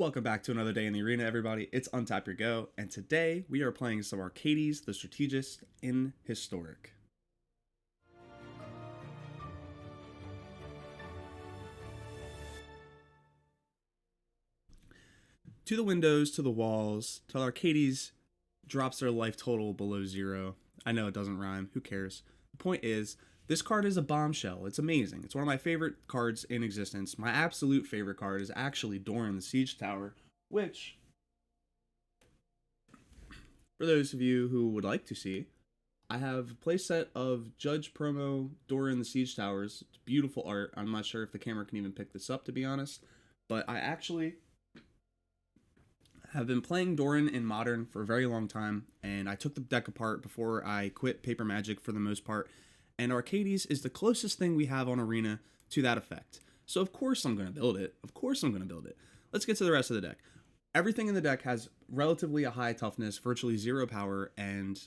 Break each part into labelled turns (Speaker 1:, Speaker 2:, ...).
Speaker 1: Welcome back to another day in the arena, everybody. It's Untap Your Go, and today we are playing some Arcades, the Strategist in Historic. To the windows, to the walls, till Arcades drops their life total below 0. I know it doesn't rhyme, who cares? The point is, this card is a bombshell. It's amazing. It's one of my favorite cards in existence. My absolute favorite card is actually Doran, the Siege Tower, which, for those of you who would like to see, I have a playset of Judge Promo Doran the Siege Towers. It's beautiful art. I'm not sure if the camera can even pick this up, to be honest, but I actually have been playing Doran in Modern for a very long time, and I took the deck apart before I quit Paper Magic for the most part, and Arcades is the closest thing we have on Arena to that effect. So of course I'm going to build it. Let's get to the rest of the deck. Everything in the deck has relatively a high toughness, virtually 0 power, and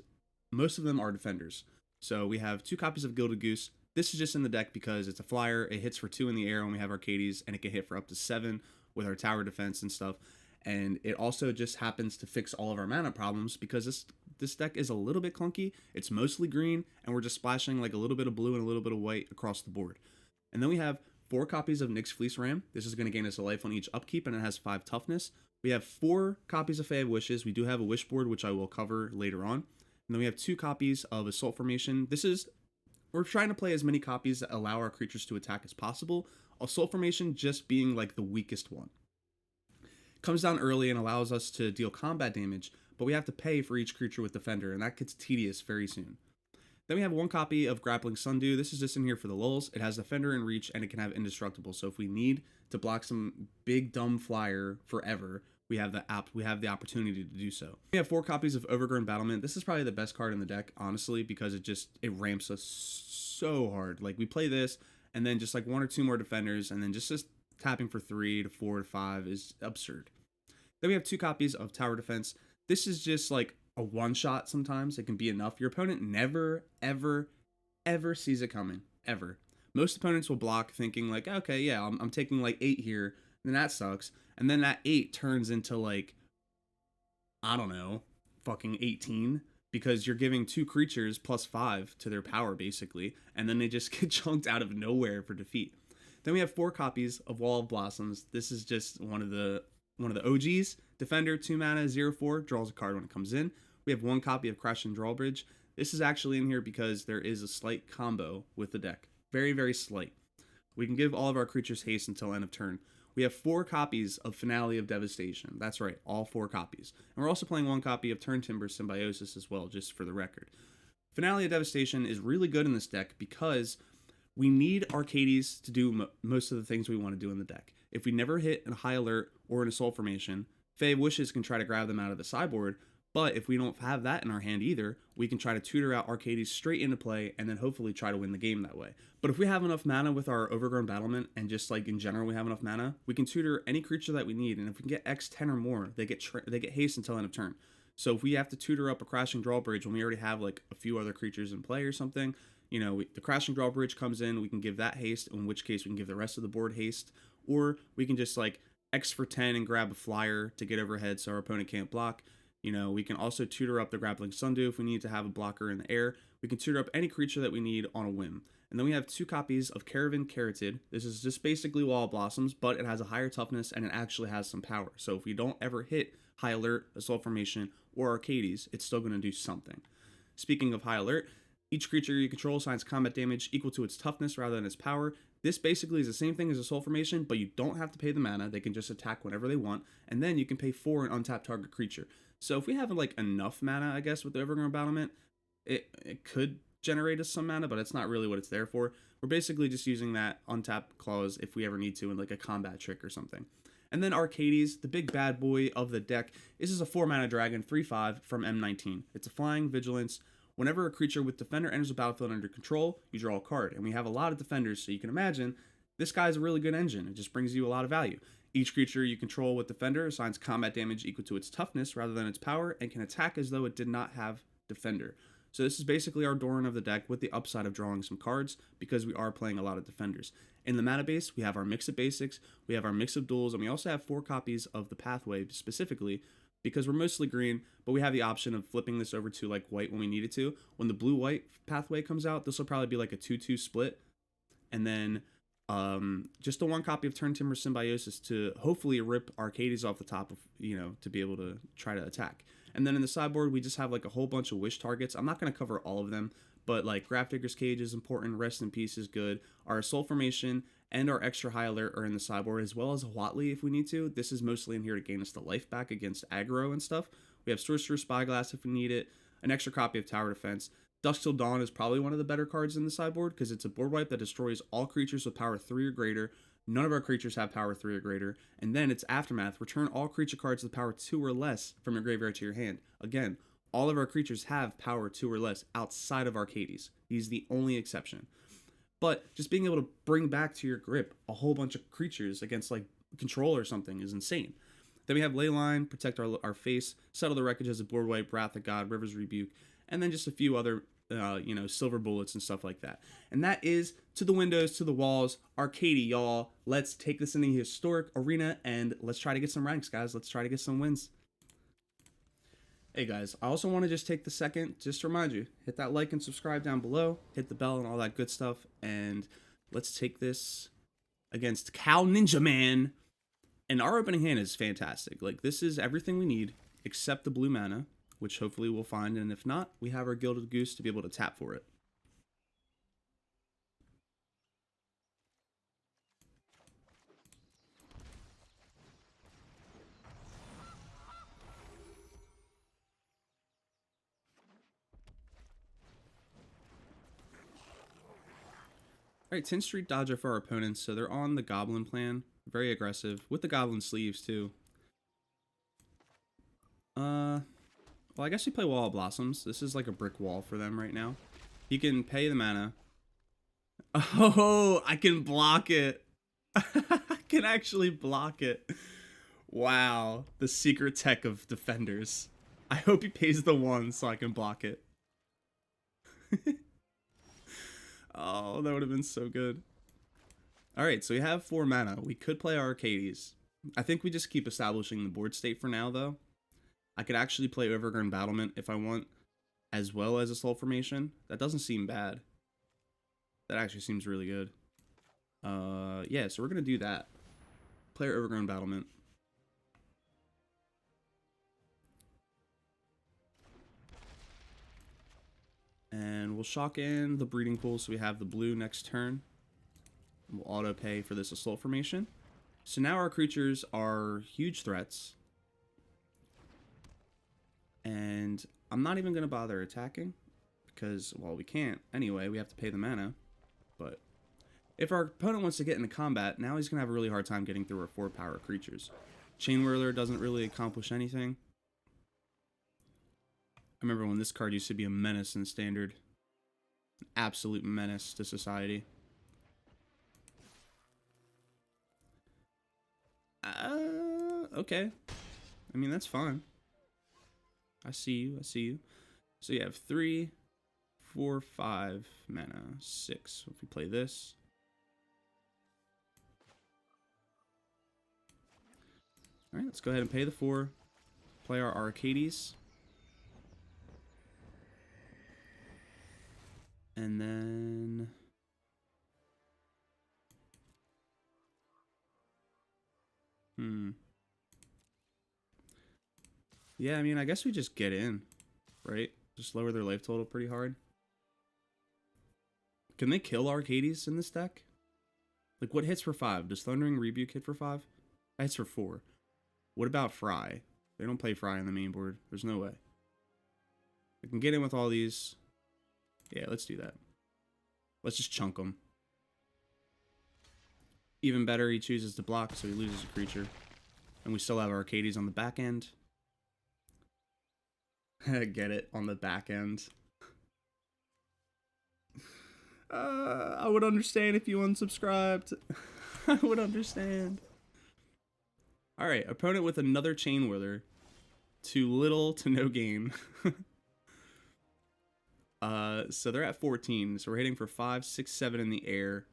Speaker 1: most of them are defenders. So we have 2 copies of Gilded Goose. This is just in the deck because it's a flyer. It hits for 2 in the air when we have Arcades, and it can hit for up to 7 with our tower defense and stuff. And it also just happens to fix all of our mana problems because this deck is a little bit clunky. It's mostly green, and we're just splashing like a little bit of blue and a little bit of white across the board. And then we have 4 copies of Nyx's Fleece Ram. This is going to gain us a life on each upkeep, and it has 5 toughness. We have 4 copies of Fae of Wishes. We do have a Wish board, which I will cover later on. And then we have 2 copies of Assault Formation. We're trying to play as many copies that allow our creatures to attack as possible. Assault Formation just being like the weakest one. Comes down early and allows us to deal combat damage, but we have to pay for each creature with Defender, and that gets tedious very soon. Then we have 1 copy of Grappling Sundew. This is just in here for the lulz. It has Defender and Reach, and it can have Indestructible. So if we need to block some big dumb flyer forever, we have the opportunity to do so. We have 4 copies of Overgrown Battlement. This is probably the best card in the deck, honestly, because it ramps us so hard. Like, we play this, and then just like 1 or 2 more defenders, and then just tapping for 3 to 4 to 5 is absurd. Then we have 2 copies of Tower Defense. This is just like a one-shot sometimes. It can be enough. Your opponent never, ever, ever sees it coming. Ever. Most opponents will block thinking like, okay, yeah, I'm taking like 8 here, and then that sucks. And then that 8 turns into like, I don't know, fucking 18. Because you're giving 2 creatures plus 5 to their power, basically. And then they just get chunked out of nowhere for defeat. Then we have 4 copies of Wall of Blossoms. This is just one of the OGs. Defender, 2 mana, 0/4, draws a card when it comes in. We have 1 copy of Crash and Drawbridge. This is actually in here because there is a slight combo with the deck. Very, very slight. We can give all of our creatures haste until end of turn. We have 4 copies of Finale of Devastation. That's right, all 4 copies. And we're also playing 1 copy of Turn Timber Symbiosis as well, just for the record. Finale of Devastation is really good in this deck because we need Arcades to do most of the things we want to do in the deck. If we never hit a High Alert or an Assault Formation, Fae of Wishes can try to grab them out of the sideboard, but if we don't have that in our hand either, we can try to tutor out Arcades straight into play and then hopefully try to win the game that way. But if we have enough mana with our Overgrown Battlement, and just like in general we have enough mana, we can tutor any creature that we need, and if we can get X10 or more, they get haste until end of turn. So if we have to tutor up a Crashing Drawbridge when we already have like a few other creatures in play or something, you know, the Crashing Drawbridge comes in, we can give that haste, in which case we can give the rest of the board haste, or we can just like X for 10 and grab a flyer to get overhead so our opponent can't block. You know, we can also tutor up the Grappling Sundew if we need to have a blocker in the air. We can tutor up any creature that we need on a whim. And then we have 2 copies of Caravan Carotid. This is just basically Wall of Blossoms, but it has a higher toughness and it actually has some power. So if we don't ever hit High Alert, Assault Formation, or Arcades, it's still going to do something. Speaking of High Alert, each creature you control assigns combat damage equal to its toughness rather than its power. This basically is the same thing as Assault Formation, but you don't have to pay the mana. They can just attack whenever they want, and then you can pay for an untapped target creature. So if we have like enough mana, I guess, with the Overgrown Battlement, it could generate us some mana, but it's not really what it's there for. We're basically just using that untapped clause if we ever need to in like a combat trick or something. And then Arcades, the big bad boy of the deck. This is a 4 mana dragon, 3/5 from M19. It's a flying vigilance. Whenever a creature with Defender enters the battlefield under control, you draw a card. And we have a lot of defenders, so you can imagine this guy's a really good engine. It just brings you a lot of value. Each creature you control with Defender assigns combat damage equal to its toughness rather than its power, and can attack as though it did not have Defender. So this is basically our Doran of the deck with the upside of drawing some cards because we are playing a lot of defenders. In the mana base, we have our mix of basics, we have our mix of duels, and we also have 4 copies of the pathway specifically because we're mostly green, but we have the option of flipping this over to like white when we need it to. When the blue-white pathway comes out, this will probably be like a 2-2 split. And then just the 1 copy of Turn Timber Symbiosis to hopefully rip Arcades off the top of, to be able to try to attack. And then in the sideboard, we just have like a whole bunch of wish targets. I'm not going to cover all of them, but like Grafdigger's Cage is important, Rest in Peace is good. Our Soul Formation and our Extra High Alert are in the sideboard, as well as a Watley if we need to. This is mostly in here to gain us the life back against aggro and stuff. We have Sorcerer Spyglass if we need it, an extra copy of Tower Defense. Dusk Till Dawn is probably one of the better cards in the sideboard because it's a board wipe that destroys all creatures with power 3 or greater. None of our creatures have power 3 or greater. And then it's Aftermath. Return all creature cards with power 2 or less from your graveyard to your hand. Again, all of our creatures have power 2 or less outside of Arcades. He's the only exception. But just being able to bring back to your grip a whole bunch of creatures against like Control or something is insane. Then we have Leyline, Protect Our Face, Settle the Wreckage as a board wipe, Wrath of God, River's Rebuke, and then just a few other silver bullets and stuff like that. And that is to the windows, to the walls, Arcady, y'all. Let's take this in the historic arena and let's try to get some ranks, guys. Let's try to get some wins. Hey guys, I also want to just take the second just to remind you, hit that like and subscribe down below, hit the bell and all that good stuff, and let's take this against Cal Ninja Man. And our opening hand is fantastic. Like, this is everything we need except the blue mana, which hopefully we'll find, and if not, we have our Gilded Goose to be able to tap for it. Alright, 10th Street Dodger for our opponents, so they're on the Goblin plan. Very aggressive, with the Goblin sleeves too. Well, I guess we play Wall of Blossoms. This is like a brick wall for them right now. You can pay the mana. Oh, I can block it. I can actually block it. Wow, the secret tech of defenders. I hope he pays the 1 so I can block it. Oh, that would have been so good. Alright, so we have 4 mana. We could play our Arcades. I think we just keep establishing the board state for now, though. I could actually play Overgrown Battlement if I want, as well as a Soul Formation. That doesn't seem bad. That actually seems really good. Yeah, so we're going to do that. Play our Overgrown Battlement. And we'll shock in the Breeding Pool so we have the blue next turn. We'll auto pay for this Assault Formation. So now our creatures are huge threats. And I'm not even going to bother attacking because, well, we can't anyway. We have to pay the mana. But if our opponent wants to get into combat, now he's going to have a really hard time getting through our 4 power creatures. Chain Whirler doesn't really accomplish anything. I remember when this card used to be a menace in Standard. An absolute menace to society. Okay. I mean, that's fine. I see you. I see you. So you have 3, 4, 5 mana, 6. If we play this. Alright, let's go ahead and pay the 4. Play our Arcades. And then... Yeah, I mean, I guess we just get in, right? Just lower their life total pretty hard. Can they kill Arcades in this deck? Like, what hits for 5? Does Thundering Rebuke hit for 5? That hits for 4. What about Fry? They don't play Fry on the main board. There's no way. I can get in with all these. Yeah, let's do that. Let's just chunk them. Even better, he chooses to block, so he loses a creature. And we still have Arcades on the back end. Get it? On the back end. I would understand if you unsubscribed. I would understand. Alright, opponent with another Chain Whirler. Too little to no gain. So they're at 14. So we're hitting for 5, 6, 7 in the air.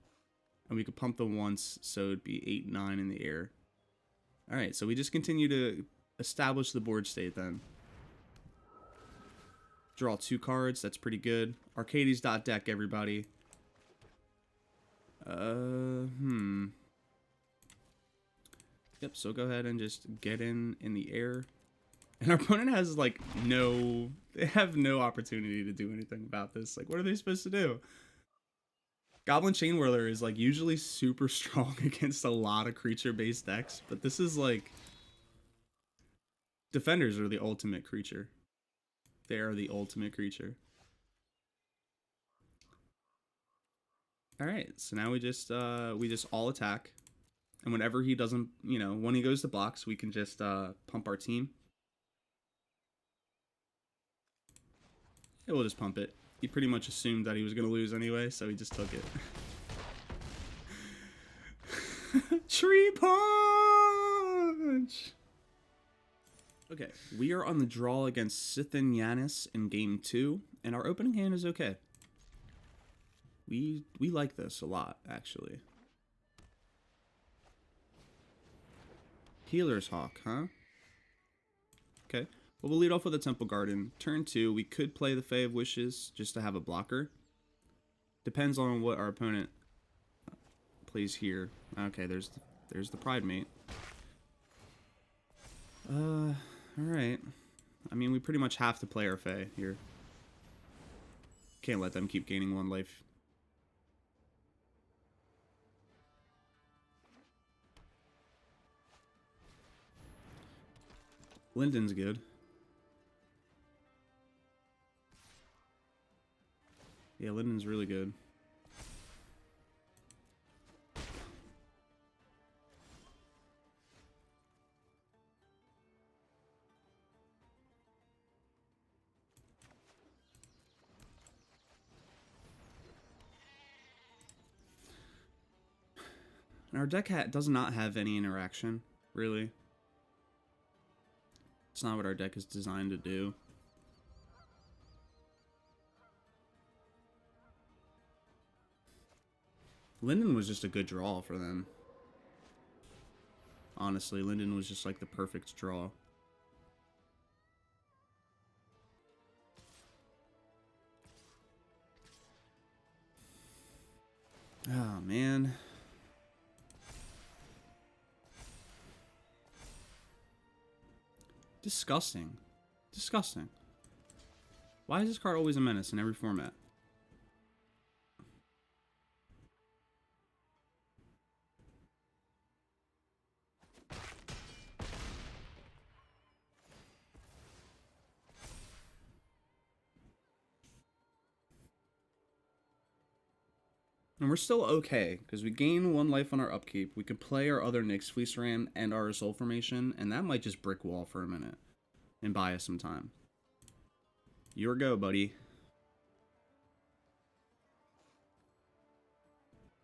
Speaker 1: And we could pump them once, so it'd be 8, 9 in the air. Alright, so we just continue to establish the board state then. Draw 2 cards, that's pretty good. Arcades.deck, everybody. Yep, so go ahead and just get in the air. And our opponent has, like, they have no opportunity to do anything about this. Like, what are they supposed to do? Goblin Chain Whirler is, like, usually super strong against a lot of creature-based decks. But this is, like... Defenders are the ultimate creature. They are the ultimate creature. Alright, so now we just all attack. And whenever he doesn't, you know, when he goes to blocks, we can just pump our team. Yeah, we'll just pump it. He pretty much assumed that he was going to lose anyway, so he just took it. Tree punch! Okay, we are on the draw against Sithin Yanis in game 2, and our opening hand is okay. We like this a lot, actually. Healer's Hawk, huh? Okay. Well, we'll lead off with a Temple Garden. Turn 2, we could play the Fae of Wishes just to have a blocker. Depends on what our opponent plays here. Okay, there's the Pride Mate. Alright. I mean, we pretty much have to play our Fae here. Can't let them keep gaining 1 life. Linden's good. Yeah, Linden's really good. And our deck does not have any interaction, really. It's not what our deck is designed to do. Linden was just a good draw for them. Honestly, Linden was just like the perfect draw. Oh, man. Disgusting. Disgusting. Why is this card always a menace in every format? And we're still okay, because we gain 1 life on our upkeep. We could play our other Nyx Fleece Ram and our Soul Formation, and that might just brick wall for a minute and buy us some time. Your go, buddy.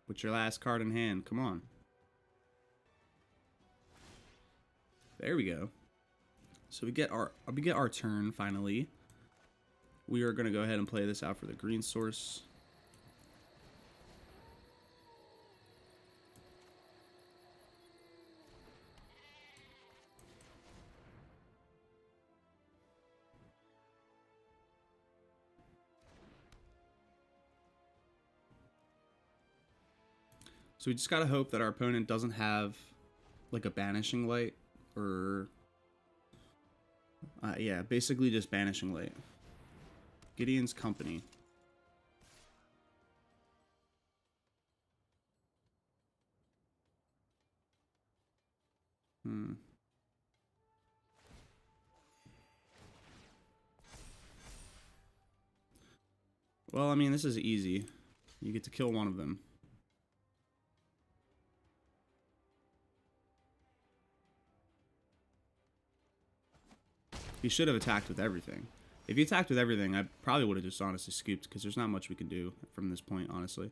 Speaker 1: With your last card in hand, come on. There we go. So we get our turn finally. We are gonna go ahead and play this out for the green source. So we just gotta hope that our opponent doesn't have like a Banishing Light or yeah, basically just Banishing Light. Gideon's Company. Well, I mean, this is easy. You get to kill one of them. He should have attacked with everything. If he attacked with everything, I probably would have just honestly scooped, because there's not much we can do from this point, honestly.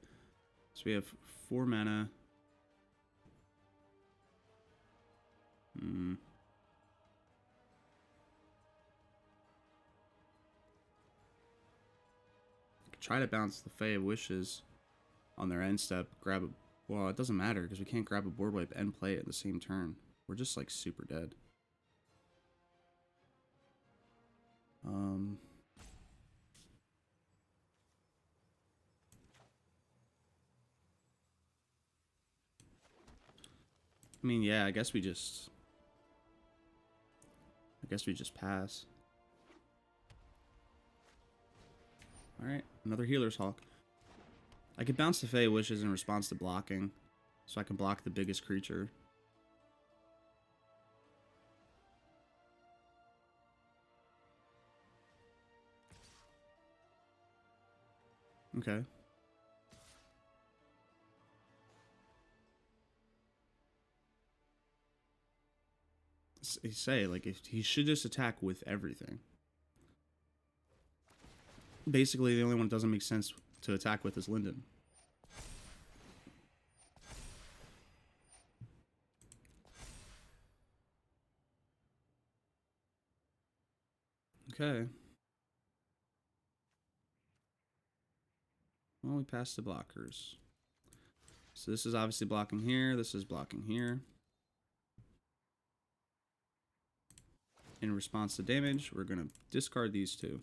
Speaker 1: So we have 4 mana. Try to bounce the Fae of Wishes on their end step. Grab Well, it doesn't matter because we can't grab a board wipe and play it at the same turn. We're just like super dead. I mean, yeah, I guess we just pass. Alright, another Healer's Hawk. I could bounce the Fey Wishes in response to blocking, so I can block the biggest creature. Okay. They say, like, if he should just attack with everything. Basically, the only one that doesn't make sense to attack with is Linden. Okay. Well, we passed the blockers. So this is obviously blocking here. This is blocking here. In response to damage, we're going to discard these two.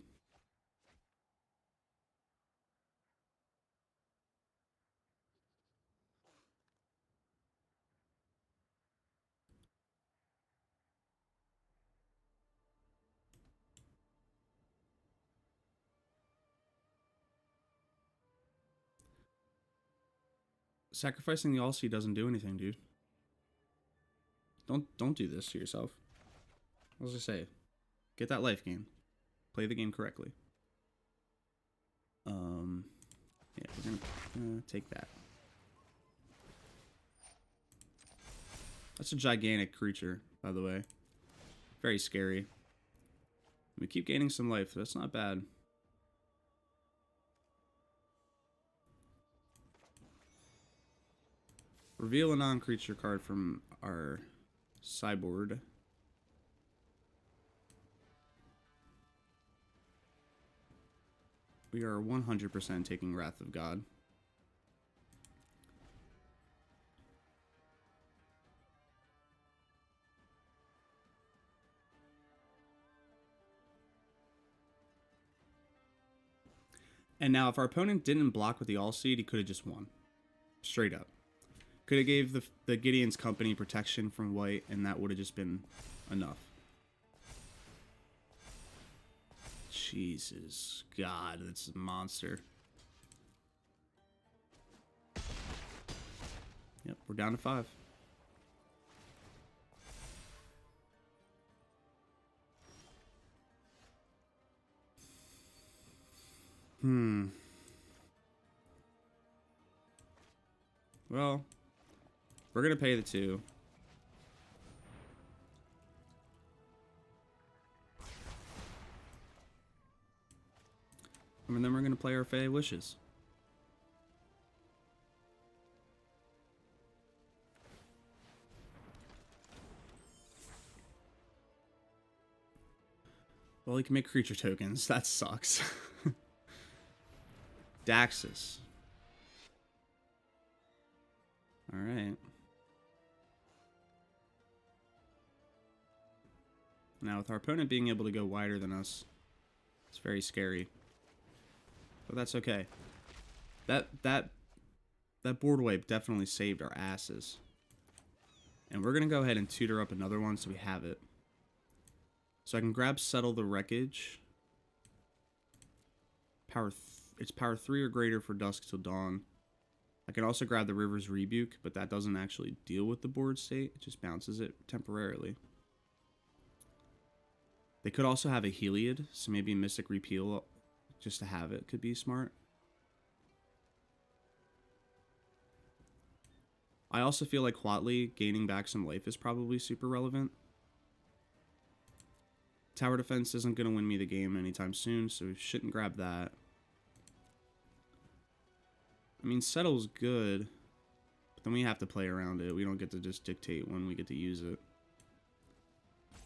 Speaker 1: Sacrificing the All-See doesn't do anything, dude. Don't do this to yourself. What was I say? Get that life gain. Play the game correctly. Yeah, we're gonna take that. That's a gigantic creature, by the way. Very scary. We keep gaining some life. That's not bad. Reveal a non-creature card from our sideboard. We are 100% taking Wrath of God. And now if our opponent didn't block with the All-Seed, he could have just won. Straight up. Could have gave the Gideon's Company protection from white, and that would have just been enough. Jesus. God, that's a monster. Yep, we're down to 5. Well, we're going to pay the 2. And then we're going to play our Fey Wishes. Well, he can make creature tokens. That sucks. Daxus. Alright. Now, with our opponent being able to go wider than us, it's very scary. But that's okay. That board wipe definitely saved our asses. And we're going to go ahead and tutor up another one so we have it. So I can grab Settle the Wreckage. It's power 3 or greater for Dusk Till Dawn. I can also grab the River's Rebuke, but that doesn't actually deal with the board state. It just bounces it temporarily. They could also have a Heliod, so maybe Mystic Repeal just to have it could be smart. I also feel like Huatli gaining back some life is probably super relevant. Tower Defense isn't going to win me the game anytime soon, so we shouldn't grab that. I mean, Settle's good, but then we have to play around it. We don't get to just dictate when we get to use it.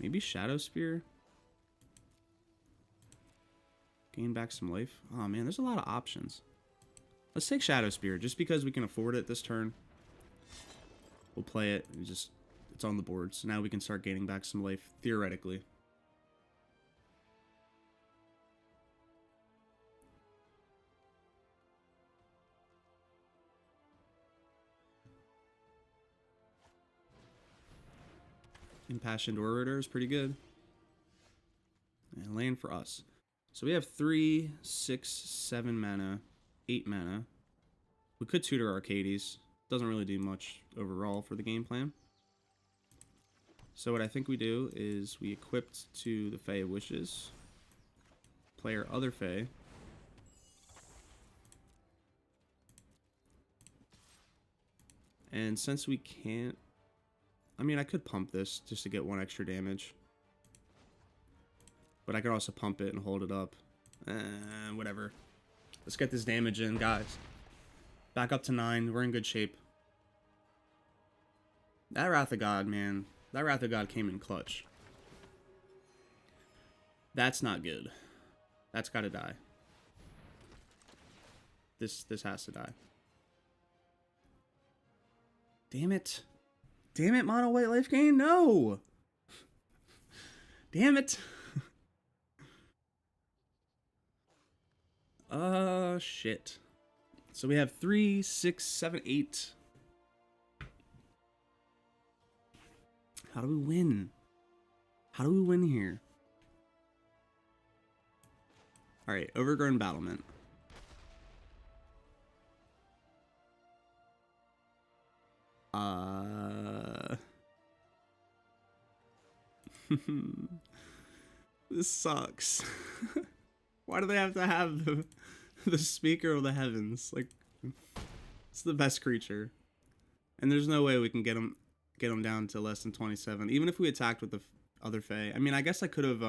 Speaker 1: Maybe Shadow Spear? Gain back some life? Oh man, there's a lot of options. Let's take Shadow Spear, just because we can afford it this turn. We'll play it. And just it's on the board. So now we can start gaining back some life, theoretically. Impassioned Orator is pretty good. And land for us. So we have 3, 6, 7 mana, 8 mana. We could tutor Arcades. Doesn't really do much overall for the game plan. So what I think we do is we equip to the Fae of Wishes. Play our other Fae. And since we can't... I mean, I could pump this just to get 1 extra damage. But I could also pump it and hold it up. Whatever. Let's get this damage in, guys. Back up to 9. We're in good shape. That Wrath of God, man. That Wrath of God came in clutch. That's not good. That's gotta die. This has to die. Damn it. Damn it, mono white life gain? No! Damn it. Shit. So we have 3, 6, 7, 8. How do we win? How do we win here? Alright, Overgrown Battlement. This sucks. Why do they have to have the Speaker of the Heavens? Like, it's the best creature, and there's no way we can get him down to less than 27. Even if we attacked with the other Fae. I mean, I guess I could have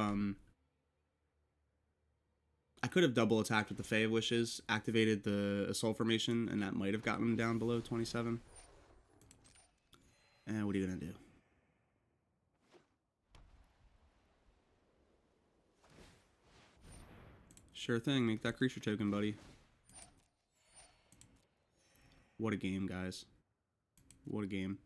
Speaker 1: double attacked with the Fae of Wishes, activated the Assault Formation, and that might have gotten him down below 27. And what are you gonna do? Sure thing, make that creature token, buddy. What a game, guys. What a game.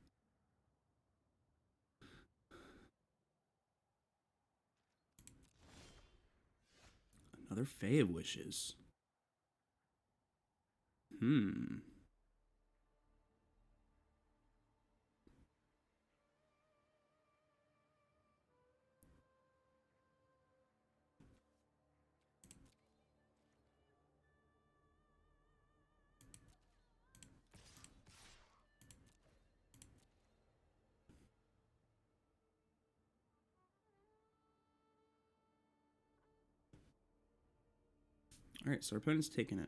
Speaker 1: Another Fae of Wishes. Alright, so our opponent's taking it.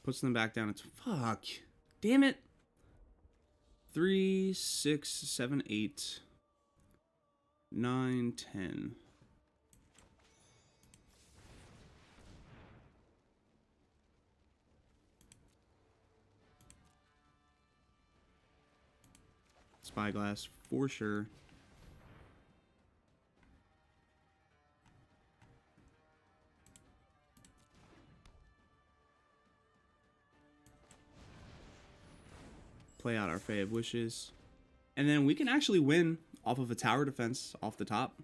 Speaker 1: Puts them back down. It's fuck. Damn it. 3, 6, 7, 8, 9, 10. Spyglass for sure. Play out our Fae of Wishes. And then we can actually win off of a tower defense off the top.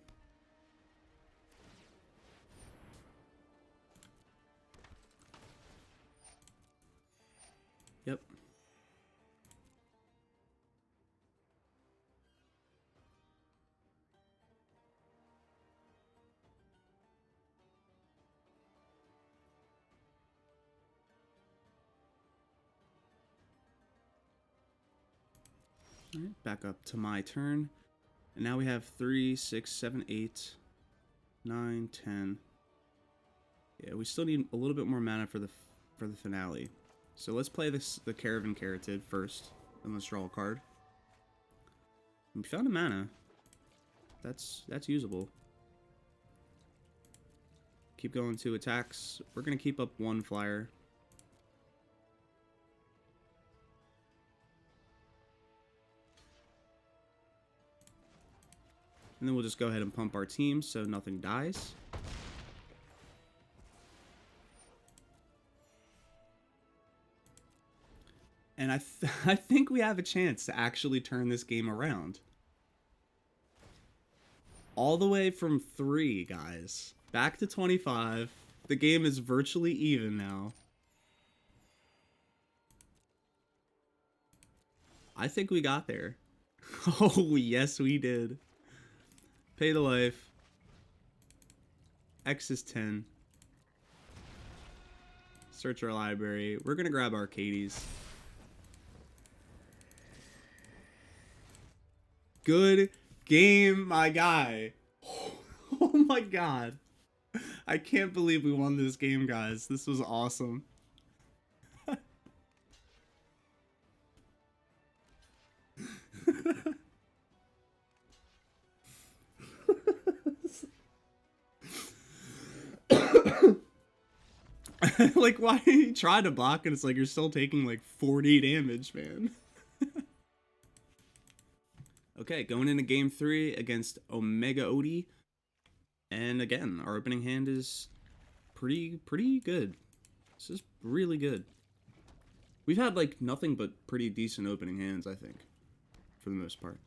Speaker 1: Yep. All right, back up to my turn. And now we have 3, 6, 7, 8, 9, 10. Yeah, we still need a little bit more mana for the finale. So let's play the Caravan Caryatid first, and let's draw a card. We found a mana. That's usable. Keep going to attacks. We're gonna keep up 1 flyer. And then we'll just go ahead and pump our team so nothing dies. And I think we have a chance to actually turn this game around. All the way from 3, guys. Back to 25. The game is virtually even now. I think we got there. Oh, yes, we did. Pay to life. X is 10. Search our library. We're going to grab Arcades. Good game, my guy. Oh my god. I can't believe we won this game, guys. This was awesome. Like, why did you try to block and it's like you're still taking like 40 damage, man? Okay, going into game 3 against Omega Odie. And again, our opening hand is pretty good. This is really good. We've had like nothing but pretty decent opening hands, I think, for the most part.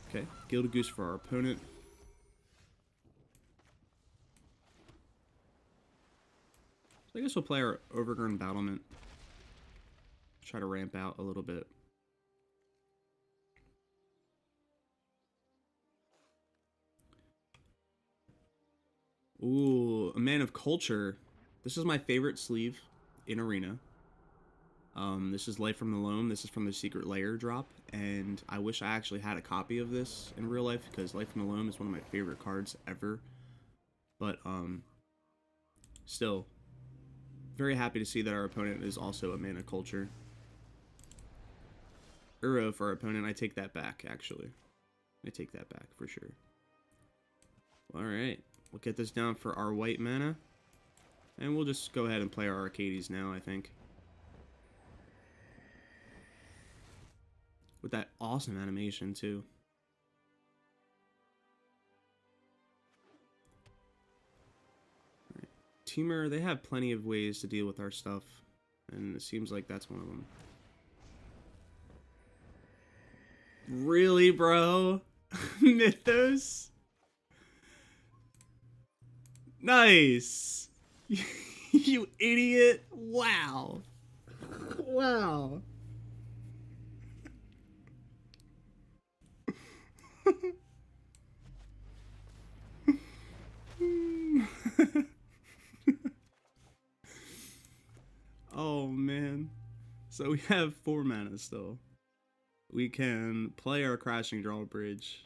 Speaker 1: Okay, Gilded Goose for our opponent. So I guess we'll play our Overgrown Battlement. Try to ramp out a little bit. Ooh, a Man of Culture. This is my favorite sleeve in Arena. This is Life from the Loam. This is from the Secret Lair drop, and I wish I actually had a copy of this in real life because Life from the Loam is one of my favorite cards ever. But still, very happy to see that our opponent is also a Man of Culture. Uro for our opponent. I take that back, actually. I take that back for sure. Alright, we'll get this down for our white mana. And we'll just go ahead and play our Arcades now, I think. With that awesome animation, too. Alright. Teamer, they have plenty of ways to deal with our stuff. And it seems like that's one of them. Really, bro? Mythos? Nice! You idiot! Wow! Wow! Oh man. So we have 4 mana still. We can play our Crashing Drawbridge.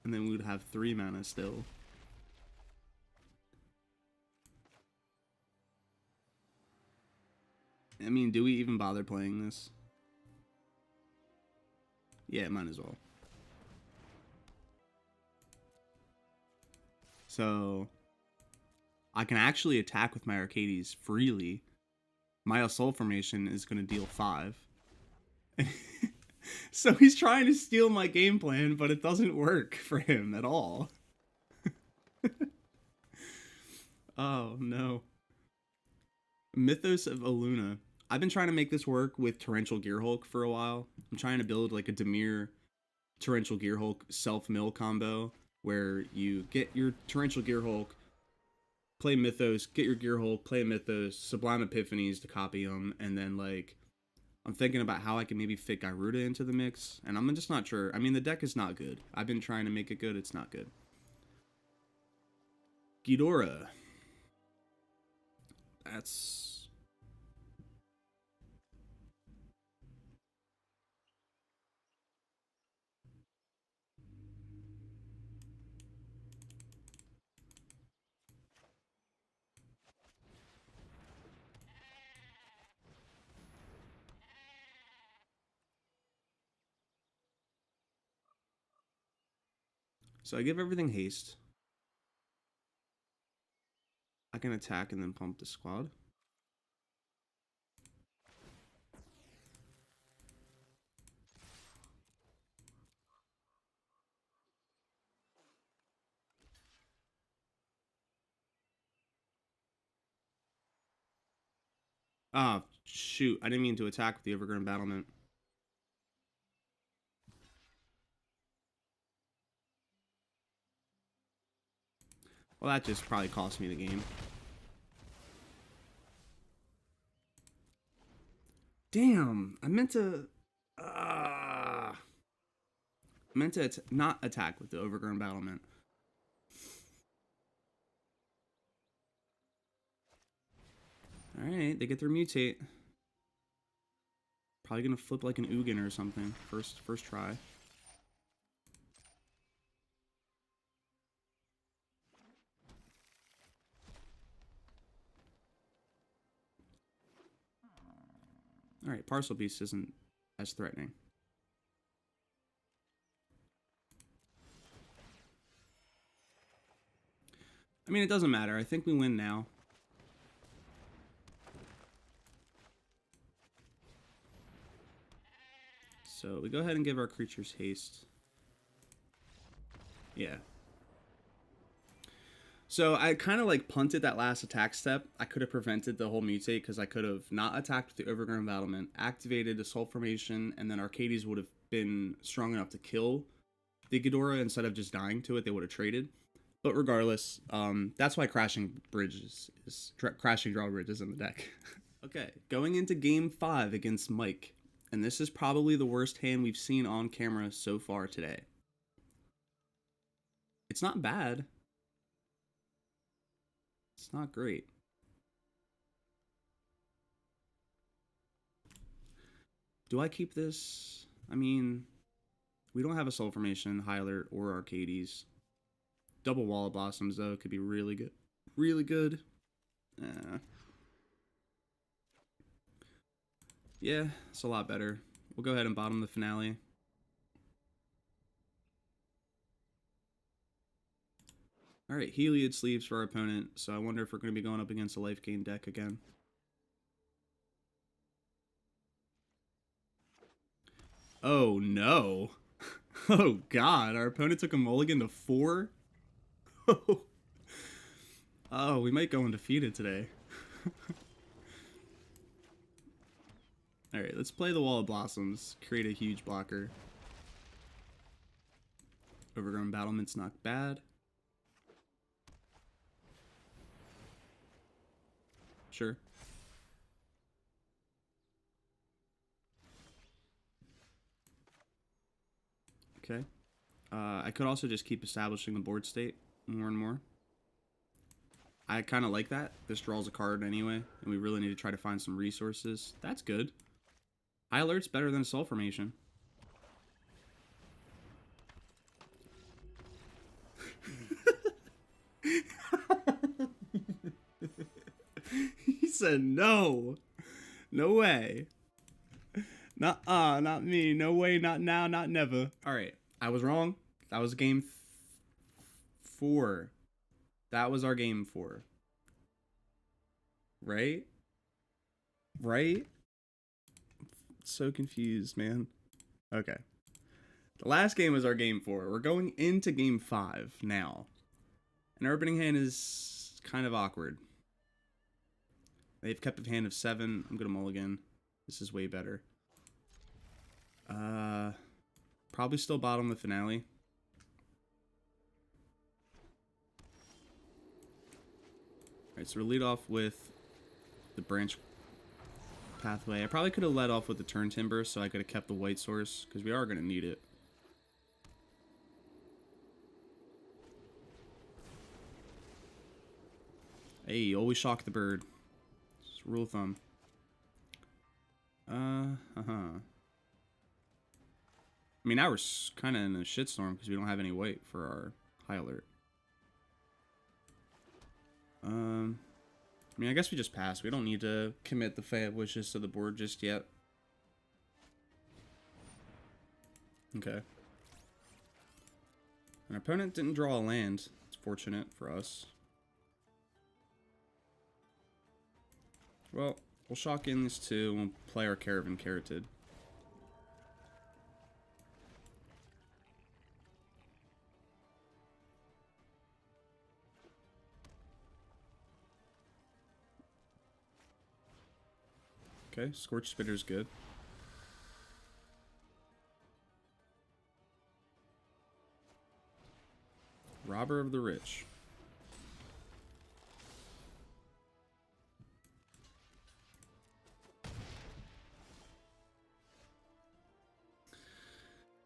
Speaker 1: And then we would have 3 mana still. I mean, do we even bother playing this? Yeah, might as well. So, I can actually attack with my Arcades freely. My Assault Formation is going to deal 5. So he's trying to steal my game plan, but it doesn't work for him at all. Oh, no. Mythos of Aluna. I've been trying to make this work with Torrential Gearhulk for a while. I'm trying to build like a Dimir Torrential Gearhulk self-mill combo where you get your Torrential Gearhulk, play Mythos, get your Gearhulk, play Mythos, Sublime Epiphanies to copy them, and then like I'm thinking about how I can maybe fit Gyruda into the mix, and I'm just not sure. I mean, the deck is not good. I've been trying to make it good. It's not good. Ghidorah. That's... So I give everything haste. I can attack and then pump the squad. Ah, Shoot, I didn't mean to attack with the overgrown battlement. Well, that just probably cost me the game. Damn, I meant to not attack with the overgrown battlement. Alright, they get their mutate. Probably gonna flip like an Ugin or something. First try. Alright, Parcel Beast isn't as threatening. I mean, it doesn't matter. I think we win now. So we go ahead and give our creatures haste. Yeah. So I kind of like punted that last attack step. I could have prevented the whole mutate because I could have not attacked with the overgrown battlement, activated the Soul Formation, and then Arcades would have been strong enough to kill the Ghidorah instead of just dying to it. They would have traded. But regardless, that's why Crashing Drawbridge is in the deck. Okay, going into game 5 against Mike. And this is probably the worst hand we've seen on camera so far today. It's not bad. It's not great. Do I keep this? I mean, we don't have a Soul Formation, High Alert, or Arcades. Double Wall of Blossoms, though, could be really good. Really good. Yeah, it's a lot better. We'll go ahead and bottom the finale. Alright, Heliod Sleeves for our opponent, so I wonder if we're going to be going up against a life gain deck again. Oh no. Oh god, our opponent took a mulligan to 4? Oh, we might go undefeated today. Alright, let's play the Wall of Blossoms, create a huge blocker. Overgrown Battlement's not bad. Sure. Okay. I could also just keep establishing the board state more and more. I kind of like that. This draws a card anyway, and we really need to try to find some resources. That's good. High Alert's better than a Soul Formation. He said no. No way. Nuh-uh, not me. No way, not now, not never. Alright, I was wrong. That was game 4. That was our game 4. Right? Right? So confused, man. Okay. The last game was our game 4. We're going into game 5 now. And our opening hand is kind of awkward. They've kept a hand of 7. I'm gonna mulligan. This is way better. Probably still bottom the finale. Alright, so we'll lead off with the branch pathway. I probably could have led off with the turn timber so I could have kept the white source, because we are going to need it. Hey, always shock the bird. It's rule of thumb. I mean, now we're kind of in a shitstorm because we don't have any white for our High Alert. I mean, I guess we just pass. We don't need to commit the Fey of Wishes to the board just yet. Okay. And our opponent didn't draw a land. It's fortunate for us. Well, we'll shock in these 2 and we'll play our Caravan Carotid. Okay, Scorch Spitter's good. Robber of the Rich.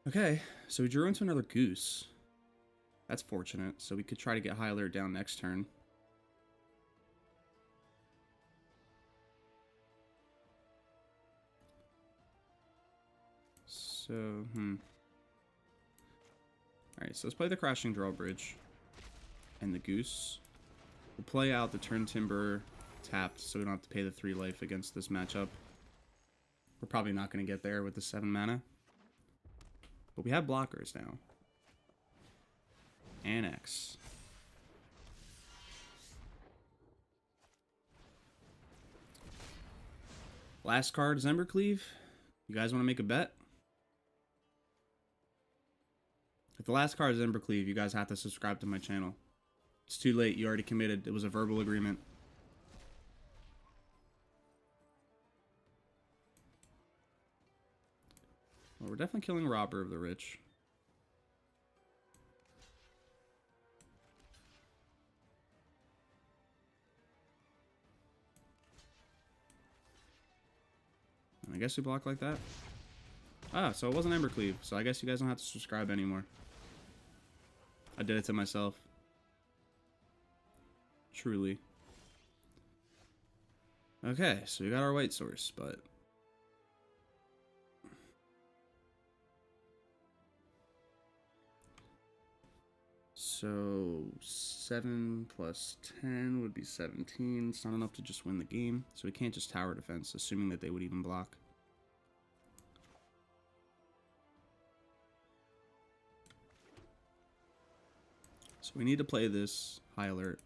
Speaker 1: Okay, so we drew into another Goose. That's fortunate, so we could try to get high alert down next turn. So, Alright, so let's play the Crashing Drawbridge and the Goose. We'll play out the Turn Timber tapped so we don't have to pay the 3 life against this matchup. We're probably not going to get there with the 7 mana. But we have blockers now. Annex. Last card is Embercleave. You guys want to make a bet? If the last card is Embercleave, you guys have to subscribe to my channel. It's too late. You already committed. It was a verbal agreement. Well, we're definitely killing Robber of the Rich. And I guess we block like that. Ah, so it wasn't Embercleave, so I guess you guys don't have to subscribe anymore. I did it to myself. Truly. Okay, so we got our white source, but... So 7 plus 10 would be 17. It's not enough to just win the game, so we can't just tower defense, assuming that they would even block. So we need to play this high alert.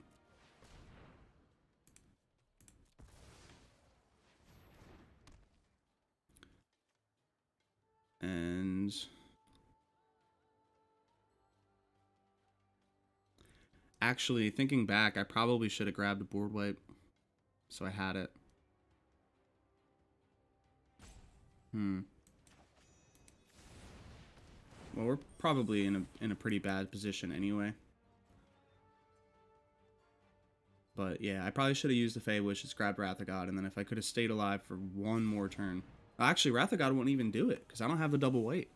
Speaker 1: And actually, thinking back, I probably should have grabbed a board wipe, so I had it. Well, we're probably in a pretty bad position anyway. But yeah, I probably should have used the Fey Wishes, grabbed Wrath of God, and then if I could have stayed alive for one more turn. Actually, Wrath of God won't even do it, because I don't have the double weight.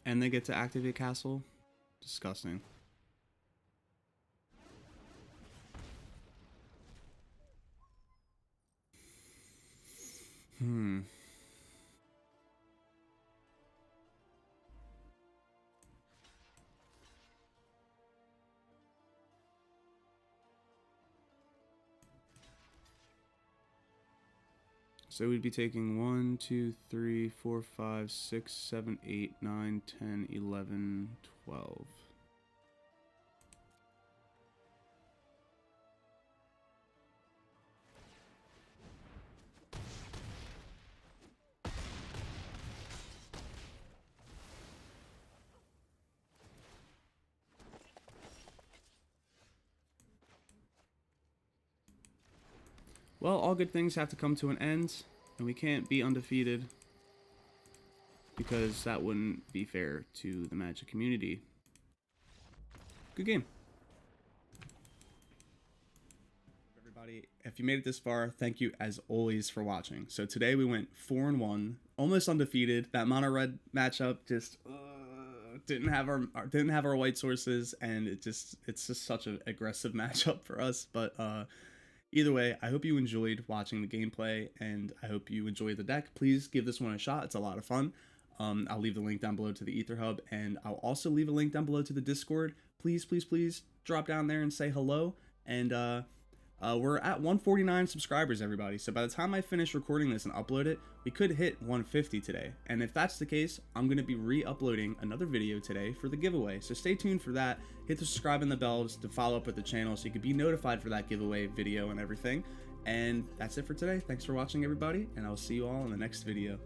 Speaker 1: And they get to activate Castle? Disgusting. So we'd be taking 1, 2, 3, 4, 5, 6, 7, 8, 9, 10, 11, 12. Well, all good things have to come to an end, and we can't be undefeated because that wouldn't be fair to the Magic community. Good game. Everybody, if you made it this far, thank you as always for watching. So today we went 4-1, almost undefeated. That mono red matchup just didn't have our white sources, and it's just such an aggressive matchup for us. But either way, I hope you enjoyed watching the gameplay, and I hope you enjoy the deck. Please give this one a shot. It's a lot of fun. I'll leave the link down below to the Ether Hub, and I'll also leave a link down below to the Discord. Please, please, please drop down there and say hello. And we're at 149 subscribers, everybody. So by the time I finish recording this and upload it, we could hit 150 today. And if that's the case, I'm going to be re-uploading another video today for the giveaway. So stay tuned for that. Hit the subscribe and the bells to follow up with the channel so you can be notified for that giveaway video and everything. And that's it for today. Thanks for watching, everybody, and I will see you all in the next video.